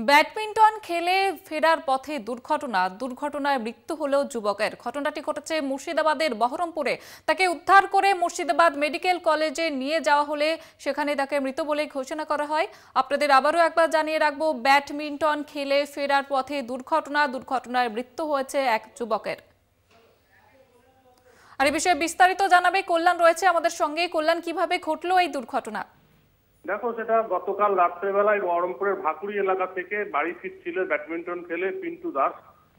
Badminton খেলে ফেরার পথে দুর্ঘটনায় মৃত্যু হলো যুবকের। ঘটনাটি ঘটেছে মুর্শিদাবাদের বহরমপুরে। তাকে উদ্ধার করে মুর্শিদাবাদ মেডিকেল কলেজে নিয়ে যাওয়া হলে সেখানে তাকে মৃত বলে ঘোষণা করা হয়। আপনাদের আবারও একবার জানিয়ে রাখবো, ব্যাডমিন্টন খেলে ফেরার পথে দুর্ঘটনায় মৃত্যু হয়েছে এক যুবকের। আর এই বিষয়ে বিস্তারিত জানাবে কল্যাণ রয়েছে আমাদের সঙ্গে। কল্যাণ, কিভাবে ঘটলো এই দুর্ঘটনা? দেখো, সেটা গতকাল রাত্রেবেলায় বহরমপুরের ভাকুড়ি এলাকা থেকে বাড়ি ফিরছিল ব্যাডমিন্টন খেলে পিন্টু দাস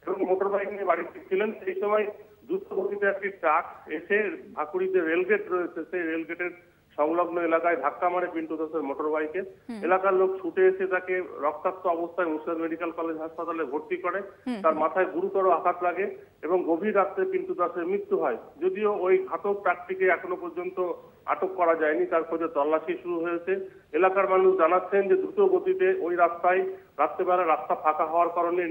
এবং মোটর বাইক নিয়ে বাড়ি ফিরছিলেন। সেই সময় দ্রুত গতিতে একটি ট্রাক এসে ভাকুড়ি যে রেলগেট রয়েছে সেই রেলগেটের সংলগ্ন এলাকায় ধাক্কা মারে পিন্টু দাসের মোটর বাইকে। এলাকার লোক ছুটে এসে তাকে রক্তাক্ত অবস্থায় মুর্শিদাবাদ মেডিকেল কলেজ হাসপাতালে ভর্তি করে। তার মাথায় গুরুতর আঘাত লাগে এবং গভীর রাত্রে পিন্টু দাসের মৃত্যু হয়। যদিও ওই ঘাতক ট্রাকটিকে এখনো পর্যন্ত আটক করা যায়নি, তার খোঁজে তল্লাশি শুরু হয়েছে। এলাকার মানুষ জানাচ্ছেন যে দ্রুত গতিতে ওই রাস্তায় রাত্রেবেলা রাস্তা ফাঁকা হওয়ার কারণে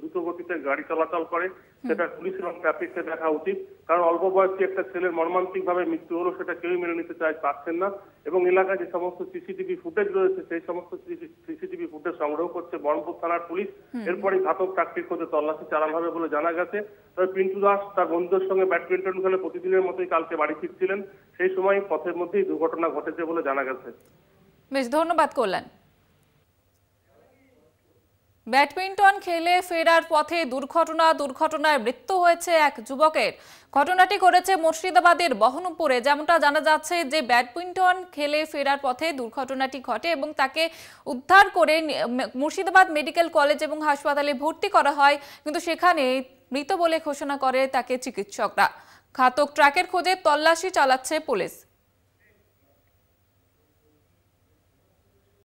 দ্রুত গতিতে গাড়ি চলাচল করে, সেটা পুলিশ এবং ট্রাফিককে দেখা উচিত। কারণ অল্প বয়সী একটা ছেলের মর্মান্তিকভাবে মৃত্যু হলো সেটা কেউই মেনে নিতে পারছেন না। এবং এলাকায় যে সমস্ত সিসিটিভি ফুটেজ রয়েছে সেই সমস্ত সিসিটিভি ফুটেজ সংগ্রহ করছে বহরমপুর থানার পুলিশ। এরপরই ঘাতক ট্রাকটির খোঁজে তল্লাশি চালানো হবে বলে জানা গেছে। তবে পিন্টু দাস তার বন্ধুদের সঙ্গে ব্যাডমিন্টন খেলে প্রতিদিনের মতোই কালকে বাড়ি ফিরছিলেন। সেই সময় পথের মধ্যেই দুর্ঘটনা ঘটেছে বলে জানা গেছে। বেশ, ধন্যবাদ কল্যাণ। ব্যাডমিন্টন খেলে ফেরার পথে দুর্ঘটনায় মৃত্যু হয়েছে এক যুবকের। ঘটনাটি ঘটেছে মুর্শিদাবাদের বহরমপুরে। যেমনটা জানা যাচ্ছে যে ব্যাডমিন্টন খেলে ফেরার পথে দুর্ঘটনাটি ঘটে এবং তাকে উদ্ধার করে মুর্শিদাবাদ মেডিকেল কলেজ এবং হাসপাতালে ভর্তি করা হয়, কিন্তু সেখানে মৃত বলে ঘোষণা করে তাকে চিকিৎসকরা। ঘাতক ট্রাকের খোঁজে তল্লাশি চালাচ্ছে পুলিশ।